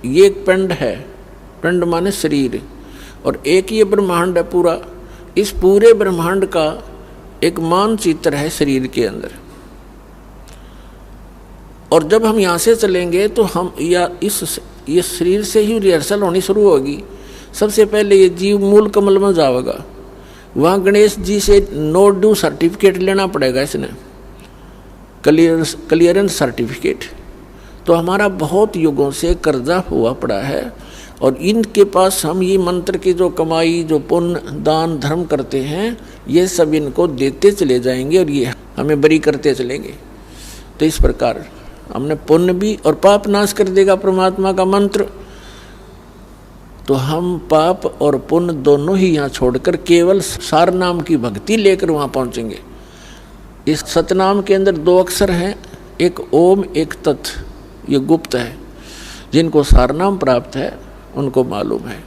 ये एक पिंड है, पिंड माने शरीर, और एक ये ब्रह्मांड है पूरा। इस पूरे ब्रह्मांड का एक मानचित्र है शरीर के अंदर। और जब हम यहाँ से चलेंगे तो हम ये शरीर से ही रिहर्सल होनी शुरू होगी। सबसे पहले ये जीव मूल कमल में जाएगा, वहाँ गणेश जी से नो ड्यू सर्टिफिकेट लेना पड़ेगा, इसने क्लियरेंस सर्टिफिकेट। तो हमारा बहुत युगों से कर्जा हुआ पड़ा है, और इनके पास हम ये मंत्र की जो कमाई, जो पुण्य दान धर्म करते हैं, ये सब इनको देते चले जाएंगे और ये हमें बरी करते चलेंगे। तो इस प्रकार हमने पुण्य भी और पाप नाश कर देगा परमात्मा का मंत्र। तो हम पाप और पुण्य दोनों ही यहाँ छोड़कर केवल सार नाम की भक्ति लेकर वहाँ पहुँचेंगे। इस सतनाम के अंदर 2 अक्षर हैं, एक ओम एक तत्, ये गुप्त है। जिनको सार नाम प्राप्त है उनको मालूम है।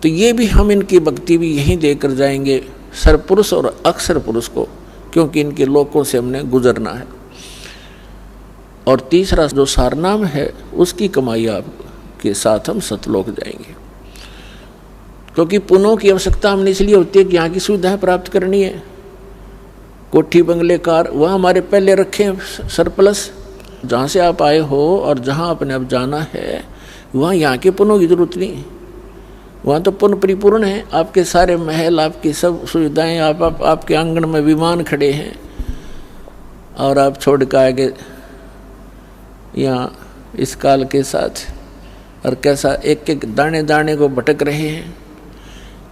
तो ये भी हम इनकी भक्ति भी यहीं देकर जाएंगे, सरपुरुष और अक्षर पुरुष को, क्योंकि इनके लोकों से हमने गुजरना है। और तीसरा जो सारनाम है उसकी कमाई आपके साथ हम सतलोक जाएंगे, क्योंकि पुण्यों की आवश्यकता हमने इसलिए होती है कि यहाँ की सुविधाएं प्राप्त करनी है। कोठी बंगले कार वह हमारे पहले रखे सरप्लस, जहाँ से आप आए हो और जहाँ आपने अब जाना है वहाँ यहाँ के पुण्यों की जरूरत नहीं। वहाँ तो पुण्य परिपूर्ण है, आपके सारे महल, आपकी सब सुविधाएं, आपके आंगन में विमान खड़े हैं, और आप छोड़ कर आगे यहाँ इस काल के साथ और कैसा एक एक दाने दाने को भटक रहे हैं।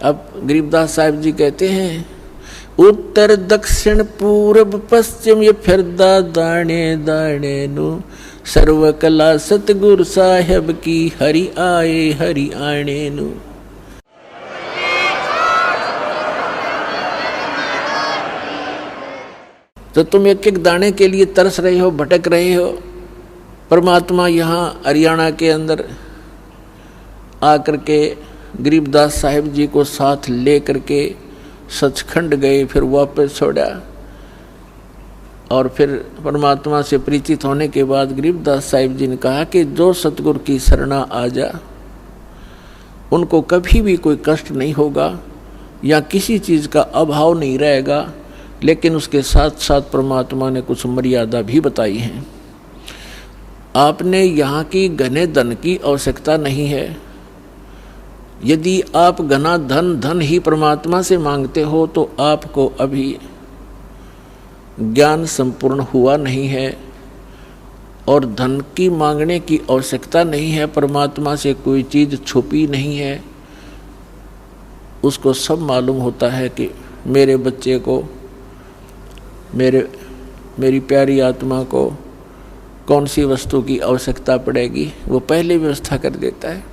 अब गरीबदास साहिब जी कहते हैं, उत्तर दक्षिण पूर्व पश्चिम ये फिरदा दाने दाने नु, सर्व कला सतगुरु साहेब की हरि आए हरि आने नु। तो तुम एक एक दाने के लिए तरस रहे हो, भटक रहे हो। परमात्मा यहाँ हरियाणा के अंदर आकर के गरीबदास साहिब जी को साथ ले करके सचखंड गए, फिर वापस छोड़ा, और फिर परमात्मा से परिचित होने के बाद गरीबदास साहिब जी ने कहा कि जो सतगुरु की शरणा आ जा उनको कभी भी कोई कष्ट नहीं होगा या किसी चीज़ का अभाव नहीं रहेगा। लेकिन उसके साथ साथ परमात्मा ने कुछ मर्यादा भी बताई हैं। आपने यहाँ की घने धन की आवश्यकता नहीं है। यदि आप घना धन ही परमात्मा से मांगते हो तो आपको अभी ज्ञान संपूर्ण हुआ नहीं है, और धन की मांगने की आवश्यकता नहीं है। परमात्मा से कोई चीज़ छुपी नहीं है, उसको सब मालूम होता है कि मेरे बच्चे को, मेरी प्यारी आत्मा को कौन सी वस्तु की आवश्यकता पड़ेगी, वो पहले व्यवस्था कर देता है।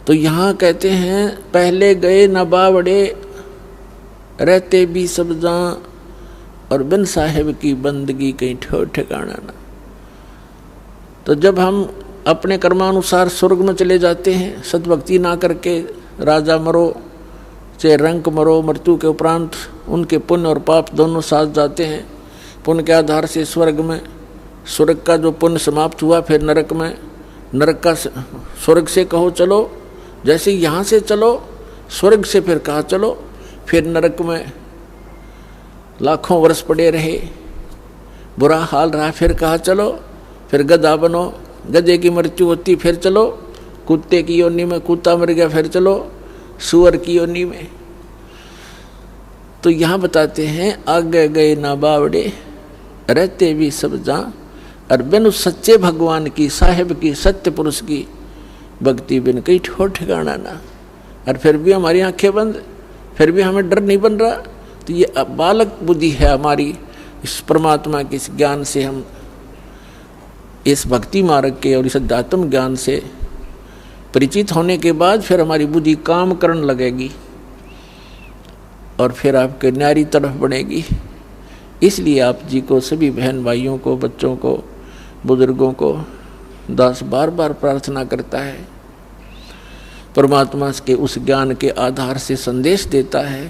तो यहाँ कहते हैं, पहले गए न बावड़े रहते भी सब जहाँ, और बिन साहेब की बंदगी कहीं ठो ठिकाना ना। तो जब हम अपने कर्मानुसार स्वर्ग में चले जाते हैं, सद्भक्ति ना करके राजा मरो चाहे रंक मरो, मृत्यु के उपरांत उनके पुण्य और पाप दोनों साथ जाते हैं। पुण्य के आधार से स्वर्ग में, स्वर्ग का जो पुण्य समाप्त हुआ फिर नरक में, नरक का स्वर्ग से कहो चलो, जैसे यहाँ से चलो स्वर्ग से फिर कहा चलो, फिर नरक में लाखों वर्ष पड़े रहे, बुरा हाल रहा, फिर कहा चलो, फिर गधा बनो, गधे की मृत्यु होती फिर चलो, कुत्ते की योनि में कुत्ता मर गया फिर चलो सुअर की योनि में। तो यहाँ बताते हैं, आगे गए ना बावड़े रहते भी सब जहाँ, और बिन उस सच्चे भगवान की, साहिब की, सत्य पुरुष की भक्ति बिन कहीं ठोर ठिकाना ना। और फिर भी हमारी आंखें बंद, फिर भी हमें डर नहीं बन रहा। तो ये बालक बुद्धि है हमारी। इस परमात्मा के इस ज्ञान से, हम इस भक्ति मार्ग के और इस अध्यात्म ज्ञान से परिचित होने के बाद फिर हमारी बुद्धि काम करने लगेगी और फिर आपके न्यारी तरफ बढ़ेगी। इसलिए आप जी को, सभी बहन भाइयों को, बच्चों को, बुजुर्गों को दास बार बार प्रार्थना करता है, परमात्मा के उस ज्ञान के आधार से संदेश देता है